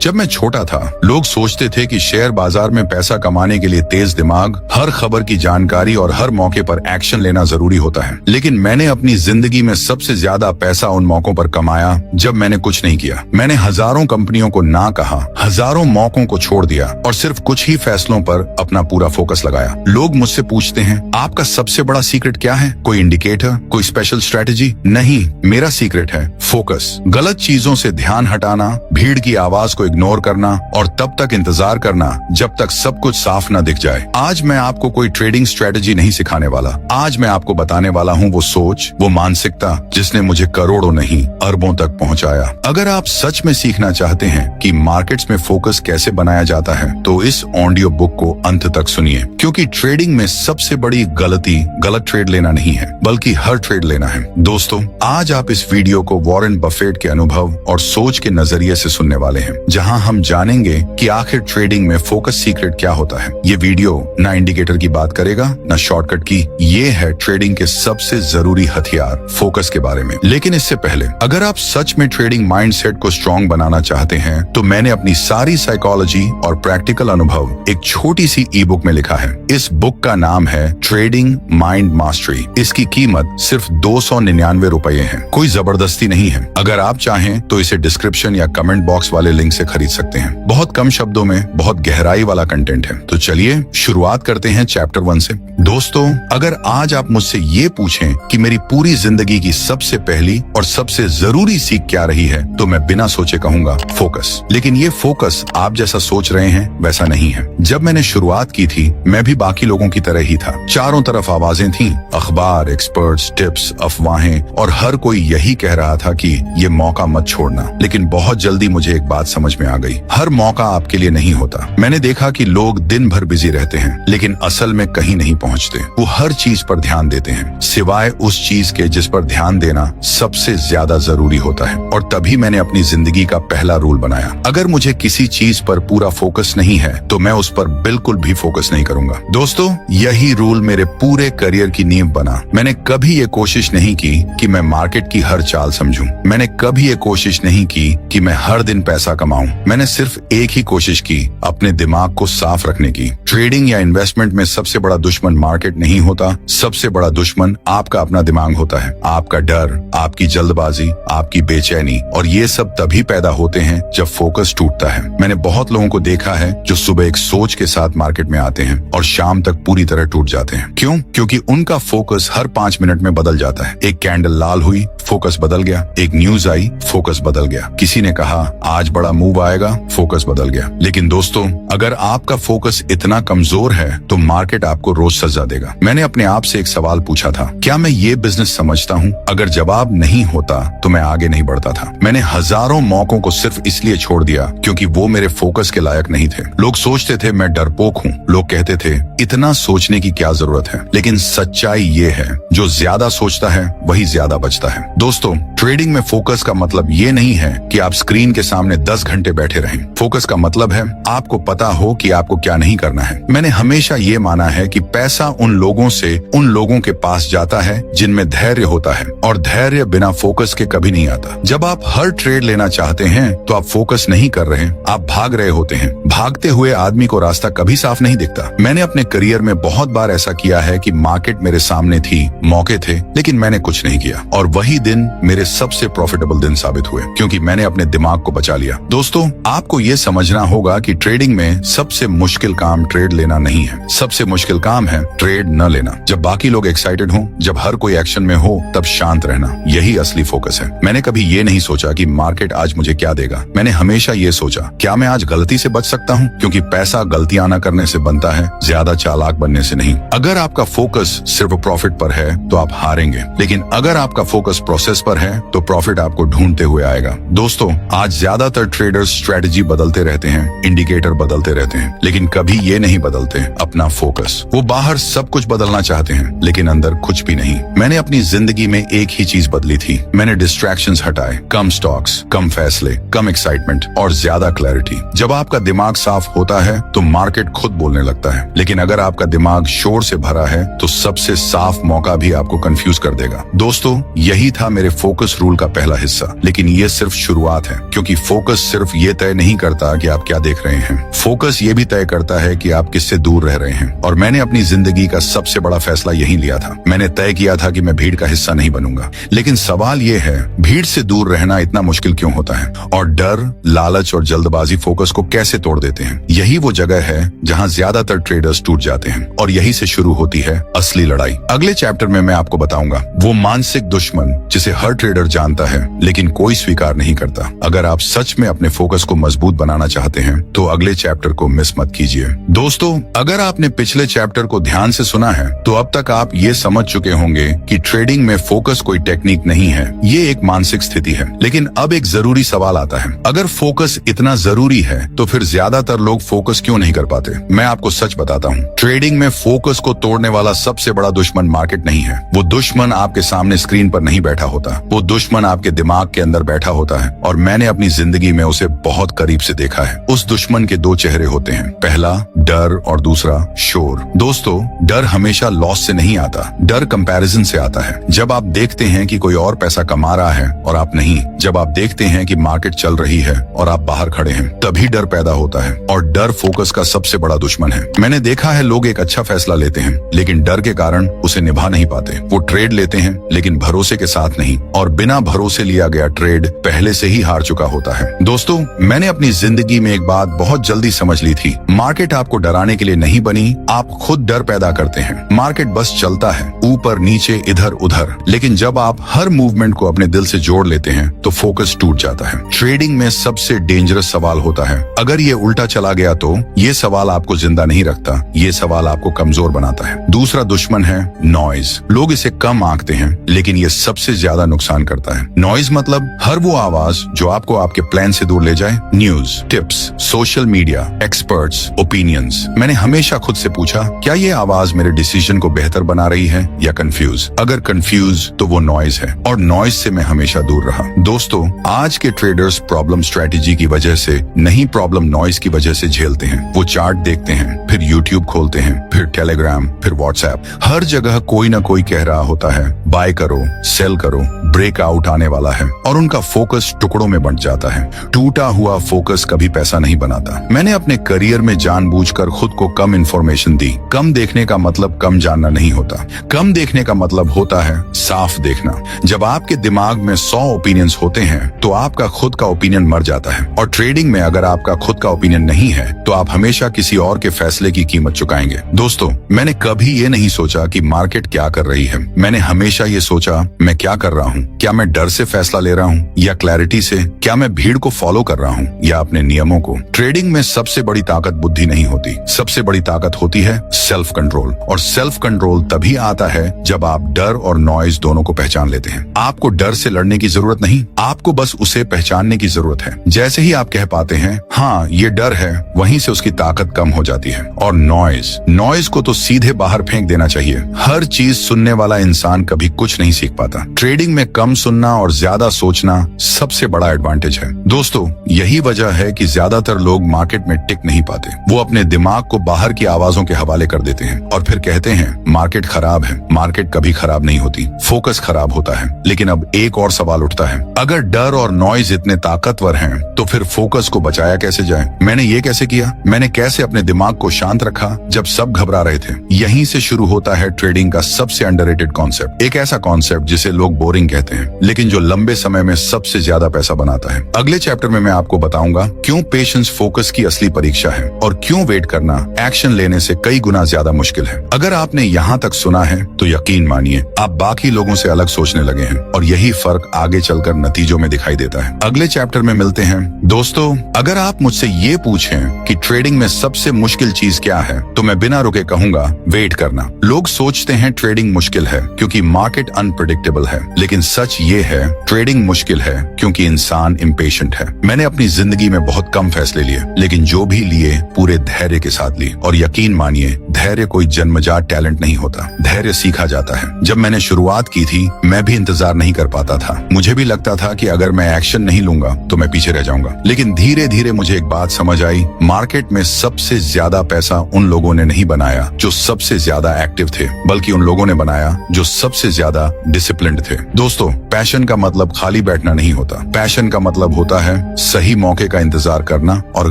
जब मैं छोटा था, लोग सोचते थे कि शेयर बाजार में पैसा कमाने के लिए तेज दिमाग, हर खबर की जानकारी और हर मौके पर एक्शन लेना जरूरी होता है। लेकिन मैंने अपनी जिंदगी में सबसे ज्यादा पैसा उन मौकों पर कमाया जब मैंने कुछ नहीं किया। मैंने हजारों कंपनियों को ना कहा, हजारों मौकों को छोड़ दिया और सिर्फ कुछ ही फैसलों पर अपना पूरा फोकस लगाया। लोग मुझसे पूछते हैं, आपका सबसे बड़ा सीक्रेट क्या है? कोई इंडिकेटर, कोई स्पेशल स्ट्रेटेजी? नहीं, मेरा सीक्रेट है फोकस। गलत चीजों से ध्यान हटाना, भीड़ की आवाज को इग्नोर करना और तब तक इंतजार करना जब तक सब कुछ साफ न दिख जाए। आज मैं आपको कोई ट्रेडिंग स्ट्रेटेजी नहीं सिखाने वाला। आज मैं आपको बताने वाला हूँ वो सोच, वो मानसिकता जिसने मुझे करोड़ों नहीं अरबों तक पहुँचाया। अगर आप सच में सीखना चाहते हैं कि मार्केट्स में फोकस कैसे बनाया जाता है तो इस ऑडियो बुक को अंत तक सुनिए, क्योंकि ट्रेडिंग में सबसे बड़ी गलती गलत ट्रेड लेना नहीं है, बल्कि हर ट्रेड लेना है। दोस्तों, आज आप इस वीडियो को वॉरेन बफेट के अनुभव और सोच के नजरिए से सुनने वाले हैं, जहां हम जानेंगे कि आखिर ट्रेडिंग में फोकस सीक्रेट क्या होता है। ये वीडियो ना इंडिकेटर की बात करेगा, ना शॉर्टकट की। ये है ट्रेडिंग के सबसे जरूरी हथियार, फोकस के बारे में। लेकिन इससे पहले, अगर आप सच में ट्रेडिंग माइंडसेट को स्ट्रॉन्ग बनाना चाहते हैं तो मैंने अपनी सारी साइकोलॉजी और प्रैक्टिकल अनुभव एक छोटी सी ई बुक में लिखा है। इस बुक का नाम है ट्रेडिंग माइंड मास्टरी। इसकी कीमत सिर्फ 299 रुपए है। कोई जबरदस्ती नहीं है। अगर आप चाहें तो इसे डिस्क्रिप्शन या कमेंट बॉक्स वाले लिंक से खरीद सकते हैं। बहुत कम शब्दों में बहुत गहराई वाला कंटेंट है। तो चलिए शुरुआत करते हैं चैप्टर 1 से। दोस्तों, अगर आज आप मुझसे ये पूछें कि मेरी पूरी जिंदगी की सबसे पहली और सबसे जरूरी सीख क्या रही है, तो मैं बिना सोचे कहूंगा फोकस। लेकिन ये फोकस आप जैसा सोच रहे हैं वैसा नहीं है। जब मैंने शुरुआत की थी, मैं भी बाकी लोगों की तरह ही था। चारों तरफ आवाजें थीं, अखबार, एक्सपर्ट्स, टिप्स, अफवाहें, और हर कोई यही कह रहा था कि ये मौका मत छोड़ना। लेकिन बहुत जल्दी मुझे एक बात समझ में आ गई, हर मौका आपके लिए नहीं होता। मैंने देखा कि लोग दिन भर बिजी रहते हैं, लेकिन असल में कहीं नहीं पहुंचते। वो हर चीज पर ध्यान देते हैं, सिवाय उस चीज के जिस पर ध्यान देना सबसे ज्यादा जरूरी होता है। और तभी मैंने अपनी जिंदगी का पहला रूल बनाया, अगर मुझे किसी चीज पर पूरा फोकस नहीं है तो मैं उस पर बिल्कुल भी फोकस नहीं करूंगा। दोस्तों, यही रूल मेरे पूरे करियर की नींव बना। मैंने कभी ये कोशिश नहीं की कि मैं मार्केट की हर चाल समझूं। मैंने कभी ये कोशिश नहीं की कि मैं हर दिन पैसा कमाऊं। मैंने सिर्फ एक ही कोशिश की, अपने दिमाग को साफ रखने की। ट्रेडिंग या इन्वेस्टमेंट में सबसे बड़ा दुश्मन मार्केट नहीं होता, सबसे बड़ा दुश्मन आपका अपना दिमाग होता है। आपका डर, आपकी जल्दबाजी, आपकी बेचैनी, और ये सब तभी पैदा होते हैं जब फोकस टूटता है। मैंने बहुत लोगों को देखा है जो सुबह एक सोच के साथ मार्केट में आते हैं और शाम तक पूरी तरह टूट जाते हैं। क्यों? क्योंकि उनका फोकस हर 5 मिनट में बदल जाता है। एक कैंडल लाल हुई, फोकस बदल गया। एक न्यूज आई, फोकस बदल गया। किसी ने कहा आज बड़ा मूव आएगा, फोकस बदल गया। लेकिन दोस्तों, अगर आपका फोकस इतना कमजोर है तो मार्केट आपको रोज सजा देगा। मैंने अपने आप से एक सवाल पूछा था, क्या मैं ये बिजनेस समझता हूँ? अगर जवाब नहीं होता तो मैं आगे नहीं बढ़ता था। मैंने हजारों मौकों को सिर्फ इसलिए छोड़ दिया क्योंकि वो मेरे फोकस के लायक नहीं थे। लोग सोचते थे मैं डरपोक हूँ। लोग कहते थे इतना सोचने की क्या जरूरत है। लेकिन सच्चाई ये है, जो ज्यादा सोचता है वही ज्यादा बचता है। दोस्तों, ट्रेडिंग में फोकस का मतलब ये नहीं है कि आप स्क्रीन के सामने 10 घंटे बैठे रहें। फोकस का मतलब है आपको पता हो कि आपको क्या नहीं करना है। मैंने हमेशा ये माना है कि पैसा उन लोगों के पास जाता है जिनमें धैर्य होता है, और धैर्य बिना फोकस के कभी नहीं आता। जब आप हर ट्रेड लेना चाहते हैं तो आप फोकस नहीं कर रहे, आप भाग रहे होते हैं। भागते हुए आदमी को रास्ता कभी साफ नहीं दिखता। मैंने अपने करियर में बहुत बार ऐसा किया है कि मार्केट मेरे सामने थी, मौके थे, लेकिन मैंने कुछ नहीं किया, और वही दिन मेरे सबसे प्रॉफिटेबल दिन साबित हुए, क्योंकि मैंने अपने दिमाग को बचा लिया। दोस्तों, आपको ये समझना होगा कि ट्रेडिंग में सबसे मुश्किल काम ट्रेड लेना नहीं है, सबसे मुश्किल काम है ट्रेड न लेना। जब बाकी लोग एक्साइटेड हों, जब हर कोई एक्शन में हो, तब शांत रहना, यही असली फोकस है। मैंने कभी ये नहीं सोचा कि मार्केट आज मुझे क्या देगा। मैंने हमेशा ये सोचा, क्या मैं आज गलती से बच सकता हूँ? क्योंकि पैसा गलतियां न करने से बनता है, ज्यादा चालाक बनने से नहीं। अगर आपका फोकस सिर्फ प्रॉफिट पर है तो आप हारेंगे, लेकिन अगर आपका फोकस प्रोसेस पर है तो प्रॉफिट आपको ढूंढते हुए आएगा। दोस्तों, आज ज्यादातर ट्रेडर्स स्ट्रेटजी बदलते रहते हैं, इंडिकेटर बदलते रहते हैं, लेकिन कभी ये नहीं बदलते अपना फोकस। वो बाहर सब कुछ बदलना चाहते हैं, लेकिन अंदर कुछ भी नहीं। मैंने अपनी जिंदगी में एक ही चीज बदली थी। मैंने डिस्ट्रैक्शंस हटाए, कम स्टॉक्स, कम फैसले, कम एक्साइटमेंट और ज्यादा क्लैरिटी। जब आपका दिमाग साफ होता है तो मार्केट खुद बोलने लगता है, लेकिन अगर आपका दिमाग शोर से भरा है तो सबसे साफ मौका भी आपको कंफ्यूज कर देगा। दोस्तों, यही था मेरे फोकस रूल का पहला हिस्सा, लेकिन ये सिर्फ शुरुआत है, क्योंकि फोकस सिर्फ सिर्फ ये तय नहीं करता कि आप क्या देख रहे हैं, फोकस ये भी तय करता है कि आप किससे दूर रह रहे हैं। और मैंने अपनी जिंदगी का सबसे बड़ा फैसला यही लिया था। मैंने तय किया था कि मैं भीड़ का हिस्सा नहीं बनूंगा। लेकिन सवाल ये है, भीड़ से दूर रहना इतना मुश्किल क्यों होता है? और डर, लालच और जल्दबाजी फोकस को कैसे तोड़ देते हैं? यही वो जगह है जहां ज्यादातर ट्रेडर्स टूट जाते हैं और यही से शुरू होती है असली लड़ाई। अगले चैप्टर में मैं आपको बताऊंगा वो मानसिक दुश्मन जिसे हर ट्रेडर जानता है लेकिन कोई स्वीकार नहीं करता। अगर आप सच में अपने फोकस को मजबूत बनाना चाहते हैं तो अगले चैप्टर को मिस मत कीजिए। दोस्तों, अगर आपने पिछले चैप्टर को ध्यान से सुना है तो अब तक आप ये समझ चुके होंगे कि ट्रेडिंग में फोकस कोई टेक्निक नहीं है, ये एक मानसिक स्थिति है। लेकिन अब एक जरूरी सवाल आता है, अगर फोकस इतना जरूरी है तो फिर ज्यादातर लोग फोकस क्यों नहीं कर पाते? मैं आपको सच बताता हूँ, ट्रेडिंग में फोकस को तोड़ने वाला सबसे बड़ा दुश्मन मार्केट नहीं है। वो दुश्मन आपके सामने स्क्रीन पर नहीं बैठा होता, वो दुश्मन आपके दिमाग के अंदर बैठा होता है। और मैंने अपनी जिंदगी में उसे बहुत करीब से देखा है। उस दुश्मन के दो चेहरे होते हैं, पहला डर और दूसरा शोर। दोस्तों, डर हमेशा लॉस से नहीं आता, डर कंपैरिजन से आता है। जब आप देखते हैं कि कोई और पैसा कमा रहा है और आप नहीं, जब आप देखते हैं कि मार्केट चल रही है और आप बाहर खड़े हैं, तभी डर पैदा होता है। और डर फोकस का सबसे बड़ा दुश्मन है। मैंने देखा है लोग एक अच्छा फैसला लेते हैं लेकिन डर के कारण उसे निभा नहीं पाते। वो ट्रेड लेते हैं लेकिन भरोसे के साथ नहीं, और बिना भरोसे लिया गया ट्रेड पहले से ही हार चुका होता है। दोस्तों, मैंने अपनी जिंदगी में एक बात बहुत जल्दी समझ ली थी, मार्केट आपको डराने के लिए नहीं बनी, आप खुद डर पैदा करते हैं। मार्केट बस चलता है, ऊपर नीचे इधर उधर, लेकिन जब आप हर मूवमेंट को अपने दिल से जोड़ लेते हैं तो फोकस टूट जाता है। ट्रेडिंग में सबसे डेंजरस सवाल होता है, अगर ये उल्टा चला गया तो? ये सवाल आपको जिंदा नहीं रखता, ये सवाल आपको कमजोर बनाता है। दूसरा दुश्मन है नॉइज। लोग इसे कम आंकते हैं लेकिन ये सबसे ज्यादा नुकसान करता है। नॉइज मतलब हर वो आवाज जो आपको आपके प्लान से दूर ले जाए। News, tips, social media, experts, opinions. मैंने हमेशा खुद से पूछा, क्या ये आवाज मेरे डिसीजन को बेहतर बना रही है या कंफ्यूज? अगर कंफ्यूज तो वो नॉइज है, और नॉइज से मैं हमेशा दूर रहा। दोस्तों, आज के ट्रेडर्स प्रॉब्लम स्ट्रेटेजी की वजह से नहीं, प्रॉब्लम नॉइज की वजह से झेलते हैं। वो चार्ट देखते हैं, फिर यूट्यूब खोलते हैं, फिर टेलीग्राम, फिर व्हाट्सएप। हर जगह कोई ना कोई कह रहा होता है, बाय करो, सेल करो, ब्रेकआउट आने वाला है, और उनका फोकस टुकड़ों में बंट जाता है। टूटा हुआ फोकस कभी पैसा नहीं बनाता। मैंने अपने करियर में जानबूझकर खुद को कम इंफॉर्मेशन दी। कम देखने का मतलब कम जानना नहीं होता, कम देखने का मतलब होता है साफ देखना। जब आपके दिमाग में 100 ओपिनियंस होते हैं तो आपका खुद का ओपिनियन मर जाता है। और ट्रेडिंग में अगर आपका खुद का ओपिनियन नहीं है तो आप हमेशा किसी और के फैसले की कीमत चुकाएंगे। दोस्तों, मैंने कभी ये नहीं सोचा कि मार्केट क्या कर रही है, मैंने हमेशा ये सोचा मैं क्या कर रहा हूँ। क्या मैं डर से फैसला ले रहा हूँ या क्लैरिटी से? क्या मैं भीड़ को फॉलो कर रहा हूँ या अपने नियमों को? ट्रेडिंग में सबसे बड़ी ताकत बुद्धि नहीं होती, सबसे बड़ी ताकत होती है सेल्फ कंट्रोल। और सेल्फ कंट्रोल तभी आता है जब आप डर और नॉइज दोनों को पहचान लेते हैं। आपको डर से लड़ने की जरूरत नहीं, आपको बस उसे पहचानने की जरूरत है। जैसे ही आप कह पाते हैं हाँ ये डर है, वहीं से उसकी ताकत कम हो जाती है। और नॉइज को तो सीधे बाहर फेंक देना चाहिए। हर चीज सुनने वाला इंसान कभी कुछ नहीं सीख पाता। ट्रेडिंग में कम सुनना और ज्यादा सोचना सबसे बड़ा एडवांटेज है। दोस्तों, यही वजह है कि ज्यादातर लोग मार्केट में टिक नहीं पाते। वो अपने दिमाग को बाहर की आवाजों के हवाले कर देते हैं और फिर कहते हैं मार्केट खराब है। मार्केट कभी खराब नहीं होती, फोकस खराब होता है। लेकिन अब एक और सवाल उठता है, अगर डर और नॉइज इतने ताकतवर हैं तो फिर फोकस को बचाया कैसे जाए? मैंने ये कैसे किया? मैंने कैसे अपने दिमाग को शांत रखा जब सब घबरा रहे थे? यहीं से शुरू होता है ट्रेडिंग का सबसे अंडररेटेड कॉन्सेप्ट। एक ऐसा कॉन्सेप्ट जिसे लोग बोरिंग कहते हैं लेकिन जो लंबे समय में सबसे ज्यादा पैसा बनाता है। अगले चैप्टर में मैं आपको बताऊंगा क्यों पेशेंस फोकस की असली परीक्षा है और क्यों वेट करना एक्शन लेने से कई गुना ज्यादा मुश्किल है। अगर आपने यहाँ तक सुना है तो यकीन मानिए आप बाकी लोगों से अलग सोचने लगे हैं, और यही फर्क आगे चलकर नतीजों में दिखाई देता है। अगले चैप्टर में मिलते हैं। दोस्तों, अगर आप मुझसे ये पूछें कि ट्रेडिंग में सबसे मुश्किल चीज क्या है तो मैं बिना रुके कहूंगा वेट करना। लोग सोचते हैं ट्रेडिंग मुश्किल है क्योंकि मार्केट अनप्रेडिक्टेबल है, लेकिन सच ये है ट्रेडिंग मुश्किल है क्योंकि इंसान इम्पेशेंट है। मैंने अपनी जिंदगी में बहुत कम फैसले लिए, लेकिन जो भी लिए पूरे धैर्य के साथ लिए। और यकीन मानिए धैर्य कोई जन्मजात टैलेंट नहीं होता, धैर्य सीखा जाता है। जब मैंने शुरुआत की थी मैं भी इंतजार नहीं कर पाता था। मुझे भी लगता था था कि अगर मैं एक्शन नहीं लूंगा तो मैं पीछे रह जाऊंगा। लेकिन धीरे धीरे मुझे एक बात समझ आई, मार्केट में सबसे ज्यादा पैसा उन लोगों ने नहीं बनाया जो सबसे ज्यादा एक्टिव थे, बल्कि उन लोगों ने बनाया जो सबसे ज्यादा डिसिप्लिन्ड थे। दोस्तों, पैशन का मतलब खाली बैठना नहीं होता। पैशन का मतलब होता है सही मौके का इंतजार करना और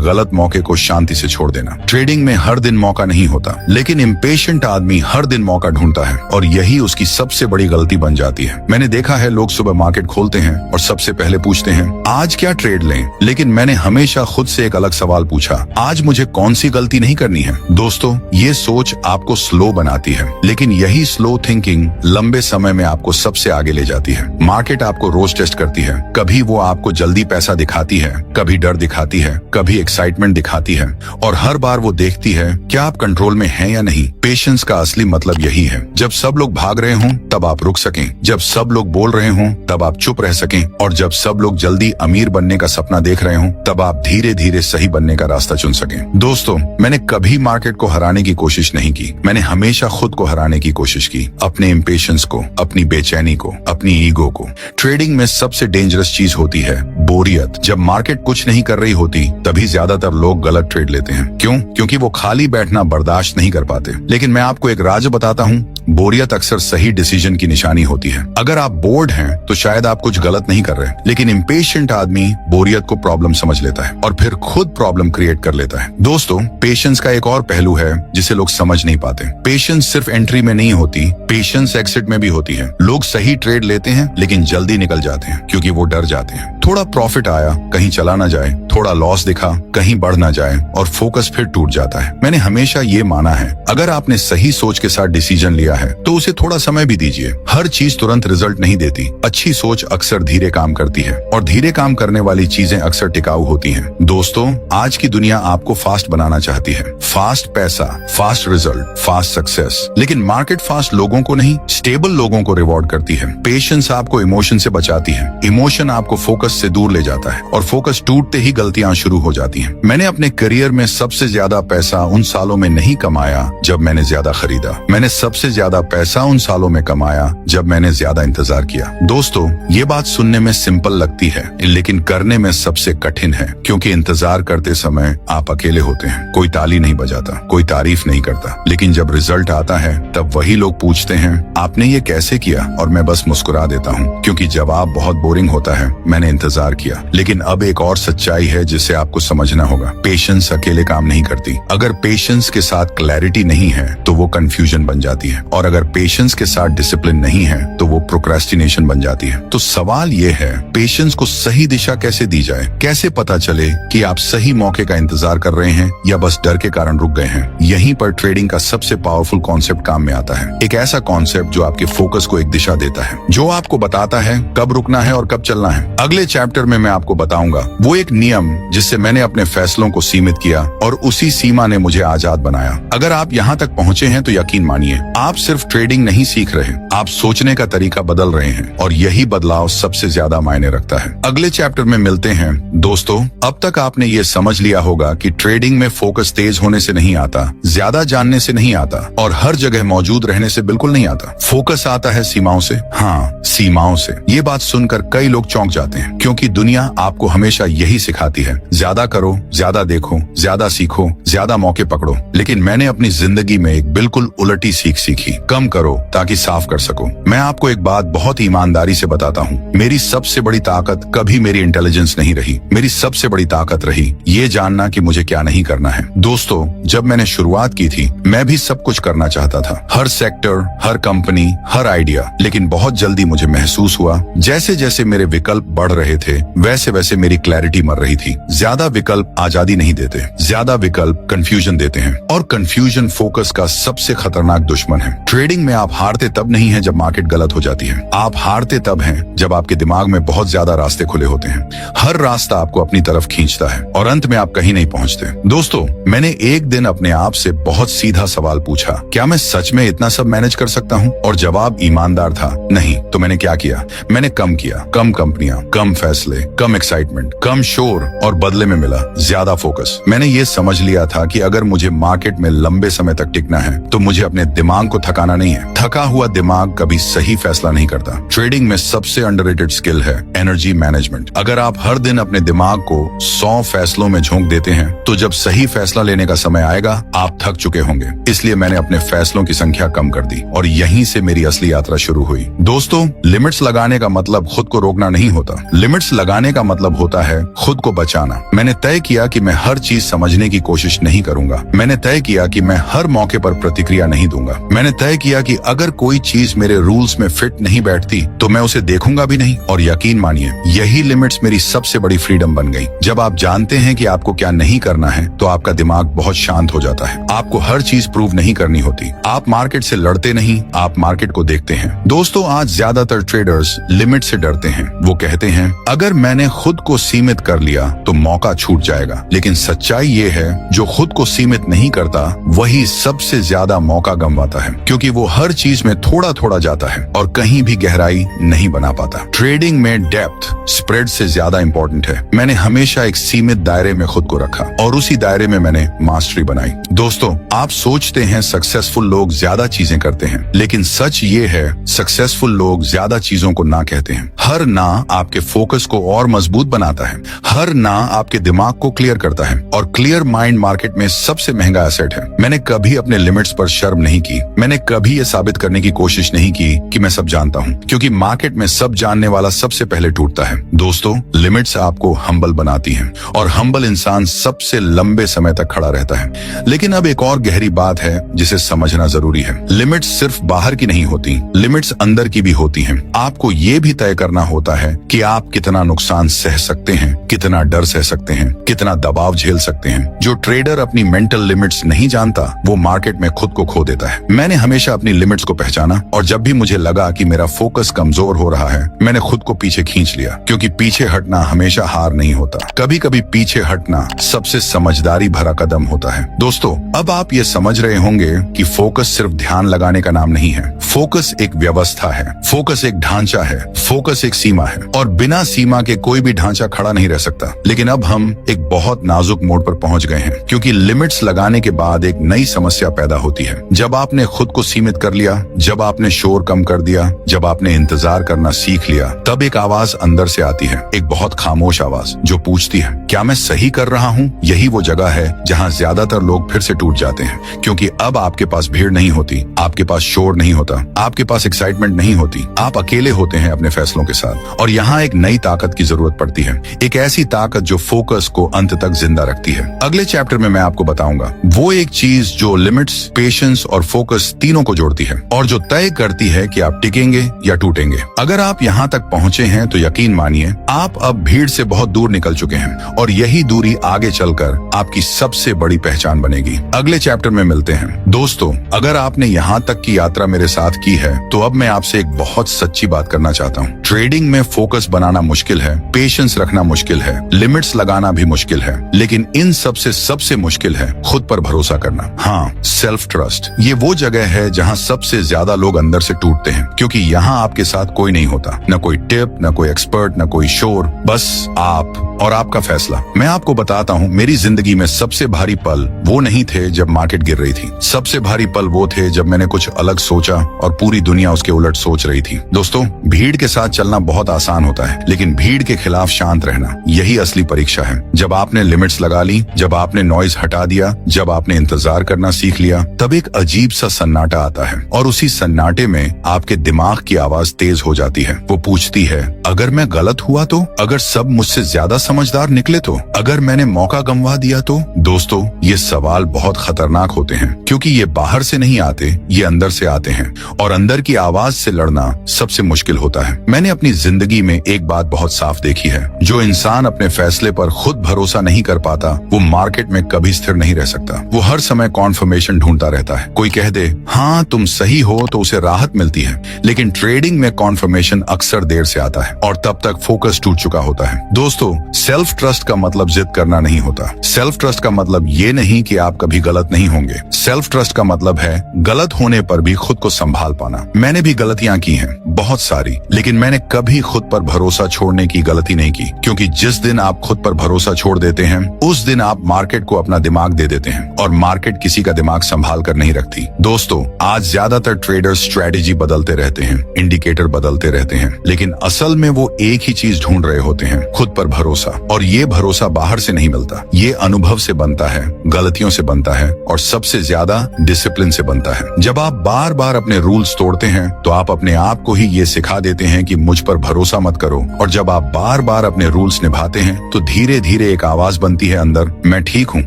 गलत मौके को शांति से छोड़ देना। ट्रेडिंग में हर दिन मौका नहीं होता, लेकिन इम्पेशेंट आदमी हर दिन मौका ढूंढता है और यही उसकी सबसे बड़ी गलती बन जाती है। मैंने देखा है लोग सुबह मार्केट खोलते हैं और सबसे पहले पूछते हैं आज क्या ट्रेड लें, लेकिन मैंने हमेशा खुद से एक अलग सवाल पूछा, आज मुझे कौन सी गलती नहीं करनी है। दोस्तों, ये सोच आपको स्लो बनाती है, लेकिन यही स्लो थिंकिंग लंबे समय में आपको सबसे आगे ले जाती है। मार्केट आपको रोज टेस्ट करती है, कभी वो आपको जल्दी पैसा दिखाती है, कभी डर दिखाती है, कभी एक्साइटमेंट दिखाती है, और हर बार वो देखती है क्या आप कंट्रोल में हैं या नहीं। पेशेंस का असली मतलब यही है, जब सब लोग भाग रहे हों तब आप रुक सकें, जब सब लोग बोल रहे हों तब आप चुप रह सकें, और जब सब लोग जल्दी अमीर बनने का सपना देख रहे हों तब आप धीरे धीरे सही बनने का रास्ता चुन सकें। दोस्तों, मैंने कभी मार्केट को हराने की कोशिश नहीं की, मैंने हमेशा खुद को हराने की कोशिश की, अपने इम्पेशेंस को, अपनी बेचैनी को, अपनी ईगो को। ट्रेडिंग में सबसे डेंजरस चीज होती है बोरियत। जब मार्केट कुछ नहीं कर रही होती तभी ज्यादातर लोग गलत ट्रेड लेते हैं। क्यों? क्योंकि वो खाली बैठना बर्दाश्त नहीं कर पाते। लेकिन मैं आपको एक राज बताता हूँ, बोरियत अक्सर सही डिसीजन की निशानी होती है। अगर आप बोर्ड हैं तो शायद आप कुछ गलत नहीं कर रहे, लेकिन इम्पेशेंट आदमी बोरियत को प्रॉब्लम समझ लेता है और फिर खुद प्रॉब्लम क्रिएट कर लेता है। दोस्तों, पेशेंस का एक और पहलू है जिसे लोग समझ नहीं पाते। पेशेंस सिर्फ एंट्री में नहीं होती, पेशेंस एक्सिट में भी होती है। लोग सही ट्रेड लेते हैं लेकिन जल्दी निकल जाते हैं क्योंकि वो डर जाते हैं। थोड़ा प्रॉफिट आया, कहीं चला ना जाए, थोड़ा लॉस दिखा, कहीं बढ़ ना जाए, और फोकस फिर टूट जाता है। मैंने हमेशा ये माना है, अगर आपने सही सोच के साथ डिसीजन लिया है तो उसे थोड़ा समय भी दीजिए। हर चीज तुरंत रिजल्ट नहीं देती। अच्छी सोच अक्सर धीरे काम करती है और धीरे काम करने वाली चीजें अक्सर टिकाऊ होती हैं। दोस्तों, आज की दुनिया आपको फास्ट बनाना चाहती है, फास्ट पैसा, फास्ट रिजल्ट, फास्ट सक्सेस, लेकिन मार्केट फास्ट लोगों को नहीं, स्टेबल लोगों को रिवॉर्ड करती है। पेशेंस आपको इमोशन से बचाती है, इमोशन आपको फोकस से दूर ले जाता है, और फोकस टूटते ही गलतियां शुरू हो जाती हैं। मैंने अपने करियर में सबसे ज्यादा पैसा उन सालों में नहीं कमाया जब मैंने ज्यादा खरीदा, मैंने सबसे ज्यादा पैसा उन सालों में कमाया जब मैंने ज्यादा इंतजार किया। दोस्तों, ये बात सुनने में सिंपल लगती है, लेकिन करने में सबसे कठिन है, क्योंकि इंतजार करते समय आप अकेले होते हैं। कोई ताली नहीं बजाता, कोई तारीफ नहीं करता, लेकिन जब रिजल्ट आता है तब वही लोग पूछते हैं आपने ये कैसे किया, और मैं बस मुस्कुरा देता हूँ, क्योंकि जवाब बहुत बोरिंग होता है, मैंने इंतजार किया। लेकिन अब एक और सच्चाई है जिसे आपको समझना होगा, पेशेंस अकेले काम नहीं करती। अगर पेशेंस के साथ क्लैरिटी नहीं है तो वो कंफ्यूजन बन जाती है, और अगर पेशेंस के साथ डिसिप्लिन नहीं है तो वो प्रोक्रेस्टिनेशन बन जाती है। तो सवाल ये है, पेशेंस को सही दिशा कैसे दी जाए? कैसे पता चले कि आप सही मौके का इंतजार कर रहे हैं या बस डर के कारण रुक गए हैं? यहीं पर ट्रेडिंग का सबसे पावरफुल कॉन्सेप्ट काम में आता है। एक ऐसा कॉन्सेप्ट जो आपके फोकस को एक दिशा देता है, जो आपको बताता है कब रुकना है और कब चलना है। अगले चैप्टर में मैं आपको बताऊंगा वो एक नियम जिससे मैंने अपने फैसलों को सीमित किया और उसी सीमा ने मुझे आजाद बनाया। अगर आप यहाँ तक पहुँचे हैं तो यकीन मानिए, आप सिर्फ ट्रेडिंग नहीं सीख रहे, आप सोचने का तरीका बदल रहे हैं, और यही बदलाव सबसे ज्यादा मायने रखता है। अगले चैप्टर में मिलते हैं। दोस्तों, अब तक आपने ये समझ लिया होगा कि ट्रेडिंग में फोकस तेज होने से नहीं आता, ज्यादा जानने से नहीं आता, और हर जगह मौजूद रहने से बिल्कुल नहीं आता। फोकस आता है सीमाओं से। हाँ, सीमाओं से। ये बात सुनकर कई लोग चौंक जाते हैं, क्योंकि दुनिया आपको हमेशा यही सिखाती है, ज्यादा करो, ज्यादा देखो, ज्यादा सीखो, ज्यादा मौके पकड़ो। लेकिन मैंने अपनी जिंदगी में एक बिल्कुल उलटी सीख सीखी, कम करो ताकि साफ कर सको। मैं आपको एक बात बहुत ईमानदारी से बताता हूँ, मेरी सबसे बड़ी ताकत कभी मेरी इंटेलिजेंस नहीं रही, मेरी सबसे बड़ी ताकत रही ये जानना कि मुझे क्या नहीं करना है। दोस्तों, जब मैंने शुरुआत की थी मैं भी सब कुछ करना चाहता था, हर सेक्टर, हर कंपनी, हर आइडिया, लेकिन बहुत जल्दी मुझे महसूस हुआ जैसे जैसे मेरे विकल्प बढ़ रहे थे वैसे वैसे मेरी क्लैरिटी मर रही थी। ज्यादा विकल्प आजादी नहीं देते, ज्यादा विकल्प कंफ्यूजन देते हैं, और कंफ्यूजन फोकस का सबसे खतरनाक दुश्मन है। ट्रेडिंग में आप हारते तब नहीं है जब मार्केट गलत हो जाती है, आप हारते तब हैं जब आपके दिमाग में बहुत ज्यादा रास्ते खुले होते हैं। हर रास्ता आपको अपनी तरफ खींचता है और अंत में आप कहीं नहीं पहुंचते। दोस्तों, मैंने एक दिन अपने आप से बहुत सीधा सवाल पूछा, क्या मैं सच में इतना सब मैनेज कर सकता हूँ? और जवाब ईमानदार था, नहीं। तो मैंने क्या किया? मैंने कम किया, कम कंपनियां, कम फैसले, कम एक्साइटमेंट, कम शोर और बदले में मिला ज्यादा फोकस। मैंने ये समझ लिया था कि अगर मुझे मार्केट में लंबे समय तक टिकना है तो मुझे अपने दिमाग को थकाना नहीं है। थका हुआ दिमाग कभी सही फैसला नहीं करता। ट्रेडिंग में सबसे अंडररेटेड स्किल है एनर्जी मैनेजमेंट। अगर आप हर दिन अपने दिमाग को 100 फैसलों में झोंक देते हैं तो जब सही फैसला लेने का समय आएगा आप थक चुके होंगे। इसलिए मैंने अपने फैसलों की संख्या कम कर दी और यहीं से मेरी असली यात्रा शुरू हुई। दोस्तों, लिमिट्स लगाने का मतलब खुद को रोकना नहीं होता। लिमिट्स लगाने का मतलब होता है खुद को बचाना। मैंने तय किया कि मैं हर चीज समझने की कोशिश नहीं करूंगा। मैंने तय किया कि मैं हर मौके पर प्रतिक्रिया नहीं दूंगा। मैंने तय किया कि अगर कोई चीज मेरे रूल्स में फिट नहीं बैठती तो मैं उसे देखूंगा भी नहीं। और यकीन मानिए, यही लिमिट्स मेरी सबसे बड़ी फ्रीडम बन गई। जब आप जानते हैं कि आपको क्या नहीं करना है तो आपका दिमाग बहुत शांत हो जाता है। आपको हर चीज प्रूव नहीं करनी होती। आप मार्केट से लड़ते नहीं, आप मार्केट को देखते हैं। दोस्तों, आज ज्यादातर ट्रेडर्स लिमिट से डरते हैं। वो कहते हैं अगर मैंने खुद को सीमित कर लिया तो मौका छूट जाएगा। लेकिन सच्चाई ये है, जो खुद को सीमित नहीं करता वही सबसे ज्यादा मौका गंवाता है, क्योंकि वो हर चीज में थोड़ा थोड़ा जाता है और कहीं भी गहराई नहीं बना पाता। ट्रेडिंग में डेप्थ स्प्रेड से ज्यादा इंपॉर्टेंट है। मैंने हमेशा एक सीमित दायरे में खुद को रखा और उसी दायरे में मैंने मास्टरी बनाई। दोस्तों, आप सोचते हैं सक्सेसफुल लोग ज्यादा चीजें करते हैं, लेकिन सच ये है सक्सेसफुल लोग ज्यादा चीजों को ना कहते हैं। हर ना आपके फोकस को और मजबूत बनाता है। हर ना आपके दिमाग को क्लियर करता है और क्लियर माइंड मार्केट में सबसे महंगा एसेट है। मैंने कभी अपने लिमिट्स पर शर्म नहीं की। मैंने कभी ये साबित करने की कोशिश नहीं की कि मैं सब जानता हूँ, क्योंकि मार्केट में सब जानने वाला सबसे पहले टूटता है। दोस्तों, लिमिट्स आपको हम्बल बनाती हैं और हम्बल इंसान सबसे लंबे समय तक खड़ा रहता है। लेकिन अब एक और गहरी बात है जिसे समझना जरूरी है। लिमिट्स सिर्फ बाहर की नहीं होती, लिमिट्स अंदर की भी होती हैं। आपको ये भी तय करना होता है कि आप कितना नुकसान सह सकते हैं, कितना डर सह सकते हैं, कितना दबाव झेल सकते हैं। जो ट्रेडर अपनी मेंटल लिमिट्स नहीं जानता वो मार्केट में खुद को खो देता है। मैंने हमेशा अपनी लिमिट्स को पहचाना और जब भी मुझे लगा कि मेरा फोकस कमजोर हो रहा है मैंने खुद को पीछे खींच लिया, क्योंकि पीछे हटना हमेशा हार नहीं होता। कभी कभी पीछे हटना सबसे समझदारी भरा कदम होता है। दोस्तों, अब आप ये समझ रहे होंगे कि फोकस सिर्फ ध्यान लगाने का नाम नहीं है। फोकस एक व्यवस्था है, फोकस एक ढांचा है, फोकस एक सीमा है और बिना सीमा के कोई भी ढांचा खड़ा नहीं रह सकता। लेकिन अब हम एक बहुत नाजुक मोड़ पर पहुंच गए हैं, क्योंकि लिमिट्स लगाने के बाद एक नई समस्या पैदा होती है। जब आपने खुद को सीमित कर लिया, जब आपने शोर कम कर दिया, जब आपने इंतजार करना सीख लिया, तब एक आवाज अंदर से आती है, एक बहुत खामोश आवाज जो पूछती है, क्या मैं सही कर रहा हूँ? यही वो जगह है जहाँ ज्यादातर लोग फिर से टूट जाते हैं, क्योंकि अब आपके पास भीड़ नहीं होती, आपके पास शोर नहीं होता, आपके पास एक्साइटमेंट नहीं होती, आप अकेले होते हैं अपने फैसलों के साथ। और यहाँ एक नई ताकत की जरूरत पड़ती है, एक ऐसी ताकत जो फोकस को अंत तक जिंदा रखती है। अगले चैप्टर में मैं आपको बताऊंगा वो एक चीज जो लिमिट्स, पेशेंस और फोकस तीनों को जोड़ती है और जो तय करती है कि आप टिकेंगे या टूटेंगे। अगर आप यहाँ तक पहुँचे हैं तो यकीन मानिए आप अब भीड़ से बहुत दूर निकल चुके हैं और यही दूरी आगे चलकर आपकी सबसे बड़ी पहचान बनेगी। अगले चैप्टर में मिलते हैं। दोस्तों, अगर आपने यहाँ तक की यात्रा मेरे साथ की है तो अब मैं आपसे एक बहुत सच्ची बात करना चाहता हूँ। ट्रेडिंग में फोकस बनाना मुश्किल है, पेशेंस रखना मुश्किल है, लिमिट्स लगाना भी मुश्किल है, लेकिन इन सबसे मुश्किल है खुद पर भरोसा करना। हाँ, सेल्फ ट्रस्ट। ये वो जगह है जहाँ सबसे ज्यादा लोग अंदर से टूटते हैं, क्योंकि यहाँ आपके साथ कोई नहीं होता, न कोई टिप, न कोई एक्सपर्ट, न कोई शोर, बस आप और आपका फैसला। मैं आपको बताता हूँ, मेरी जिंदगी में सबसे भारी पल वो नहीं थे जब मार्केट गिर रही थी। सबसे भारी पल वो थे जब मैंने कुछ अलग सोचा और पूरी दुनिया उसके उलट सोच रही थी। दोस्तों, भीड़ के साथ चलना बहुत आसान होता है, लेकिन भीड़ के खिलाफ शांत रहना यही असली परीक्षा है। जब आपने लिमिट्स लगा ली, जब आपने नॉइज हटा दिया, जब आपने इंतजार करना सीख लिया, तब एक अजीब सा सन्नाटा आता है और उसी सन्नाटे में आपके दिमाग की आवाज तेज हो जाती है। वो पूछती है, अगर मैं गलत हुआ तो? अगर सब मुझसे ज्यादा समझदार निकले तो? अगर मैंने मौका गंवा दिया तो? दोस्तों, ये सवाल बहुत खतरनाक होते हैं, क्योंकि ये बाहर से नहीं आते, ये अंदर से आते हैं और अंदर की आवाज से लड़ना सबसे मुश्किल होता है। मैंने अपनी जिंदगी में एक बात बहुत साफ देखी है, जो इंसान अपने फैसले पर खुद भरोसा नहीं कर पाता वो मार्केट में कभी स्थिर नहीं रह सकता। वो हर समय कॉन्फर्मेशन ढूंढता रहता है। कोई कह दे हाँ तुम सही हो तो उसे राहत मिलती है, लेकिन ट्रेडिंग में कॉन्फर्मेशन अक्सर देर से आता है और तब तक फोकस टूट चुका होता है। दोस्तों, सेल्फ ट्रस्ट का मतलब जिद करना नहीं होता। सेल्फ ट्रस्ट का मतलब ये नहीं कि आप कभी गलत नहीं होंगे। सेल्फ ट्रस्ट का मतलब है गलत होने पर भी खुद को संभाल पाना। मैंने भी गलतियां की हैं, बहुत सारी, लेकिन मैंने कभी खुद पर भरोसा छोड़ने की गलती नहीं की, क्योंकि जिस दिन आप खुद पर भरोसा छोड़ देते हैं उस दिन आप मार्केट को अपना दिमाग दे देते हैं, और मार्केट किसी का दिमाग संभाल कर नहीं रखती। दोस्तों, आज ज्यादातर ट्रेडर्स स्ट्रेटेजी बदलते रहते हैं, इंडिकेटर बदलते रहते हैं, लेकिन असल में वो एक ही चीज ढूंढ रहे होते हैं, खुद पर भरोसा। और ये भरोसा बाहर से नहीं मिलता, ये अनुभव से बनता है, गलतियों से बनता है, और सबसे ज्यादा डिसिप्लिन से बनता है। जब आप बार बार अपने रूल्स तोड़ते हैं तो आप अपने आप को ही ये सिखा देते हैं कि मुझ पर भरोसा मत करो, और जब आप बार बार अपने रूल्स निभाते हैं तो धीरे धीरे एक आवाज बनती है अंदर, मैं ठीक हूँ,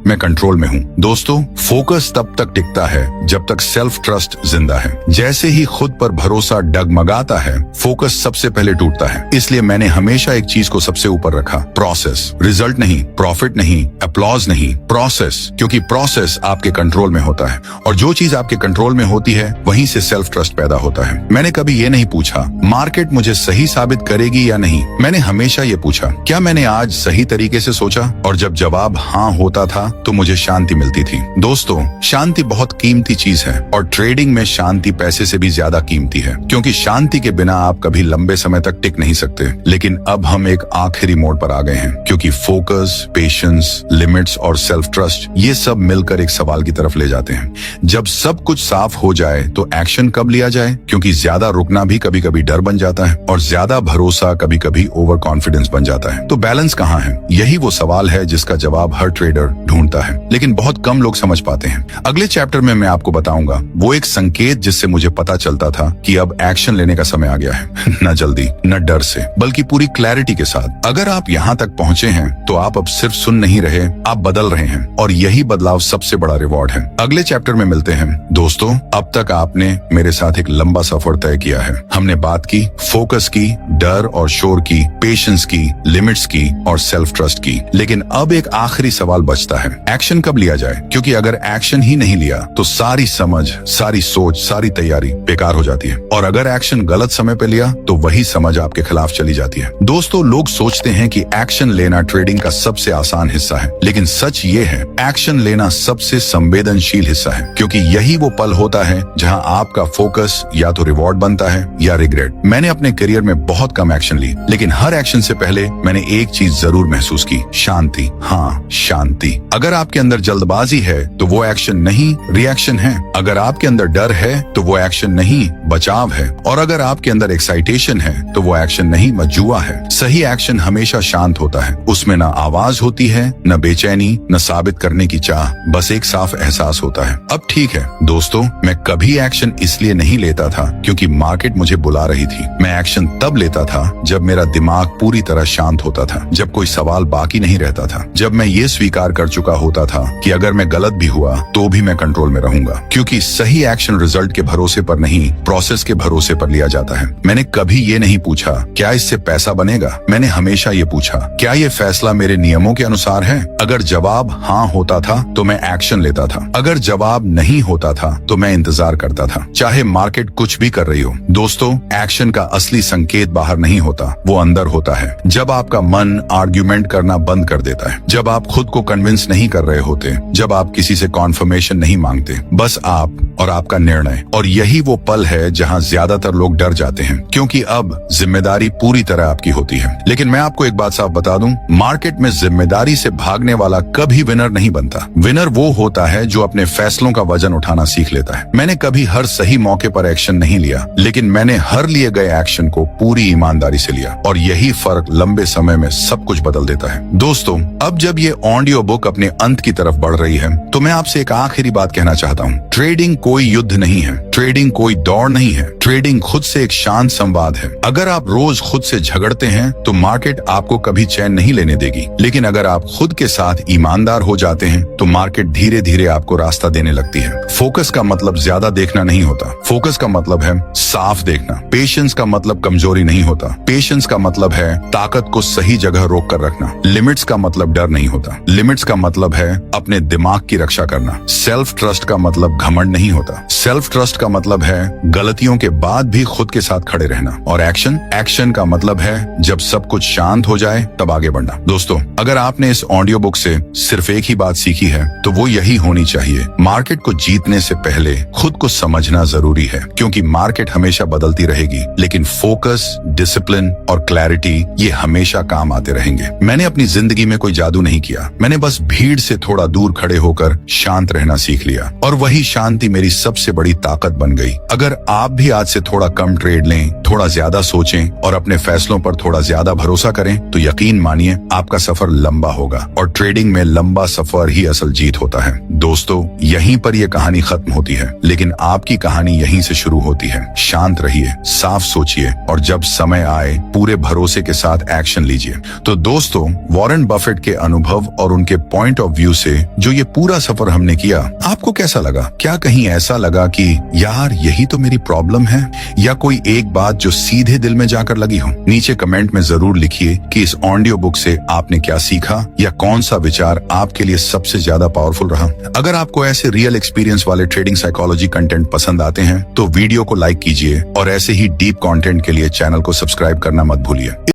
मैं कंट्रोल में हूँ। दोस्तों, फोकस तब तक टिकता है जब तक सेल्फ ट्रस्ट जिंदा है। जैसे ही खुद पर भरोसा डगमगाता है, फोकस सबसे पहले टूटता है। इसलिए मैंने हमेशा एक चीज को सबसे ऊपर रखा, प्रोसेस। रिजल्ट नहीं, प्रॉफिट नहीं, अपलॉज नहीं, प्रोसेस, क्योंकि प्रोसेस आपके कंट्रोल में होता है, और जो चीज आपके कंट्रोल में होती है वहीं से सेल्फ ट्रस्ट पैदा होता है। मैंने कभी ये नहीं पूछा मार्केट मुझे सही साबित करेगी या नहीं, मैंने हमेशा ये पूछा क्या मैंने आज सही तरीके से सोचा, और जब जवाब हाँ होता था तो मुझे शांति मिलती थी। दोस्तों, शांति बहुत कीमती चीज है, और ट्रेडिंग में शांति पैसे से भी ज्यादा कीमती है, क्योंकि शांति के बिना आप कभी लंबे समय तक टिक नहीं सकते। लेकिन अब हम एक आखिरी मोड पर आ गए हैं, क्योंकि फोकस, पेशेंस, लिमिट्स और सेल्फ ट्रस्ट, ये सब मिलकर एक सवाल की तरफ ले जाते हैं। जब सब कुछ साफ हो जाए तो एक्शन कब लिया जाए, क्योंकि ज्यादा रुकना भी कभी कभी डर बन जाता है, और ज्यादा भरोसा कभी कभी ओवर कॉन्फिडेंस बन जाता है। तो बैलेंस कहाँ है? यही वो सवाल है जिसका जवाब हर ट्रेडर ढूंढता है, लेकिन बहुत कम लोग समझ पाते हैं। अगले चैप्टर में मैं आपको बताऊंगा वो एक संकेत जिससे मुझे पता चलता था कि अब एक्शन लेने का समय आ गया है। न जल्दी, न डर से, बल्कि पूरी क्लैरिटी के साथ। अगर आप यहाँ तक पहुँचे हैं तो आप अब सिर्फ सुन नहीं रहे, आप बदल रहे हैं, और यही बदलाव सबसे बड़ा रिवॉर्ड है। अगले चैप्टर में मिलते हैं। दोस्तों, अब तक आपने मेरे साथ एक लंबा सफर तय किया है। हमने बात की फोकस की, डर और शोर की, पेशेंस की, लिमिट्स की और सेल्फ ट्रस्ट की, लेकिन अब एक आखिरी सवाल बचता है, एक्शन कब लिया जाए? क्योंकि अगर एक्शन ही नहीं लिया तो सारी समझ, सारी सोच, सारी तैयारी बेकार हो जाती है, और अगर एक्शन गलत समय पे लिया तो वही समझ आपके खिलाफ चली जाती है। दोस्तों, लोग सोचते हैं कि एक्शन लेना ट्रेडिंग का सबसे आसान हिस्सा है, लेकिन सच ये है, एक्शन लेना सबसे संवेदनशील हिस्सा है, क्योंकि यही वो पल होता है जहां आपका फोकस या तो रिवॉर्ड बनता है या रिग्रेट। मैंने अपने करियर में बहुत कम एक्शन ली, लेकिन हर एक्शन से पहले मैंने एक चीज जरूर महसूस की, शांति। हाँ, शांति। अगर आपके अंदर जल्दबाजी है तो वो एक्शन नहीं, रिएक्शन है। अगर आपके अंदर डर है तो वो एक्शन नहीं, बचाव है। और अगर आपके अंदर एक्साइटेशन है तो वो एक्शन नहीं, जुआ है। सही एक्शन हमेशा शांत होता है, उसमें न आवाज होती है, न बेचैनी, न साबित करने की चाह, बस एक साफ एहसास होता है। अब ठीक है दोस्तों, मैं कभी एक्शन इसलिए नहीं लेता था क्योंकि मार्केट मुझे बुला रही थी। मैं एक्शन तब लेता था जब मेरा दिमाग पूरी तरह शांत होता था, जब कोई सवाल बाकी नहीं रहता था, जब मैं ये स्वीकार कर चुका होता था कि अगर मैं गलत भी हुआ तो भी मैं कंट्रोल में रहूंगा, क्योंकि सही एक्शन रिजल्ट के भरोसे पर नहीं, प्रोसेस के भरोसे पर लिया जाता है। मैंने कभी ये नहीं पूछा क्या इससे पैसा बनेगा, मैंने हमेशा ये पूछा क्या ये फैसला मेरे नियमों के अनुसार है। अगर जवाब हाँ होता था तो मैं एक्शन लेता था, अगर जवाब नहीं होता था तो मैं इंतजार करता था, चाहे मार्केट कुछ भी कर रही हो। दोस्तों, एक्शन का असली संकेत बाहर नहीं होता, वो अंदर होता है। जब आपका मन आर्ग्यूमेंट करना बंद कर देता है, जब आप खुद को कन्विंस नहीं कर रहे होते, जब आप किसी से कॉन्फर्मेशन नहीं मांगते, बस आप और आपका निर्णय। और यही वो पल है जहां ज्यादातर लोग डर जाते हैं, क्योंकि अब जिम्मेदारी पूरी तरह आपकी होती है। लेकिन मैं आपको एक बात साफ बता दूं, मार्केट में जिम्मेदारी से भागने वाला कभी विनर नहीं बनता। विनर वो होता है जो अपने फैसलों का वजन उठाना सीख लेता है। मैंने कभी हर सही मौके पर एक्शन नहीं लिया, लेकिन मैंने हर लिए गए एक्शन को पूरी ईमानदारी से लिया, और यही फर्क लंबे समय में सब कुछ बदल देता है। दोस्तों, अब जब ये ऑडियो बुक अपने अंत की तरफ बढ़ रही है तो मैं आपसे एक आखिरी बात कहना चाहता हूँ। ट्रेडिंग कोई युद्ध नहीं है, ट्रेडिंग कोई दौड़ नहीं है, ट्रेडिंग खुद से एक शांत संवाद है। अगर आप रोज खुद से झगड़ते हैं तो मार्केट आपको कभी चैन नहीं लेने देगी, लेकिन अगर आप खुद के साथ ईमानदार हो जाते हैं तो मार्केट धीरे धीरे आपको रास्ता देने लगती है। फोकस का मतलब ज्यादा देखना नहीं होता, फोकस का मतलब है साफ देखना। पेशेंस का मतलब कमजोरी नहीं होता, पेशेंस का मतलब है ताकत को सही जगह रोक कर रखना। लिमिट्स का मतलब डर नहीं होता, लिमिट्स का मतलब है अपने दिमाग की रक्षा करना। सेल्फ ट्रस्ट का मतलब घमंड नहीं होता, सेल्फ ट्रस्ट का मतलब है गलतियों के बाद भी खुद के साथ खड़े रहना। और एक्शन का मतलब है जब सब कुछ शांत हो जाए तब आगे बढ़ना। दोस्तों, अगर आपने इस ऑडियो बुक से सिर्फ एक ही बात सीखी है तो वो यही होनी चाहिए, मार्केट को जीतने से पहले खुद को समझना जरूरी है, क्योंकि मार्केट हमेशा बदलती रहेगी, लेकिन फोकस, डिसिप्लिन और क्लैरिटी ये हमेशा काम आते रहेंगे। मैंने अपनी जिंदगी में कोई जादू नहीं किया, मैंने बस भीड़ से थोड़ा दूर खड़े होकर शांत रहना सीख लिया, और वही शांति मेरी सबसे बड़ी ताकत बन गई। अगर आप भी आज से थोड़ा कम ट्रेड लें, थोड़ा ज्यादा सोचें और अपने फैसलों पर थोड़ा ज्यादा भरोसा करें, तो यकीन मानिए आपका सफर लंबा होगा, और ट्रेडिंग में लंबा सफर ही असल जीत होता है। दोस्तों, यहीं पर यह कहानी खत्म होती है, लेकिन आपकी कहानी यहीं से शुरू होती है। शांत रहिए, साफ सोचिए, और जब समय आए पूरे भरोसे के साथ एक्शन लीजिए। तो दोस्तों, वॉरेन बफेट के अनुभव और उनके पॉइंट ऑफ व्यू से जो ये पूरा सफर हमने किया, आपको कैसा लगा? क्या कहीं ऐसा लगा कि यार यही तो मेरी प्रॉब्लम है, या कोई एक बात जो सीधे दिल में जाकर लगी हो? नीचे कमेंट में जरूर लिखिए कि इस ऑडियो बुक से आपने क्या सीखा, या कौन सा विचार आपके लिए सबसे ज्यादा पावरफुल रहा। अगर आपको ऐसे रियल एक्सपीरियंस वाले ट्रेडिंग साइकोलॉजी कंटेंट पसंद आते हैं तो वीडियो को लाइक कीजिए, और ऐसे ही डीप कंटेंट के लिए चैनल को सब्सक्राइब करना मत भूलिए।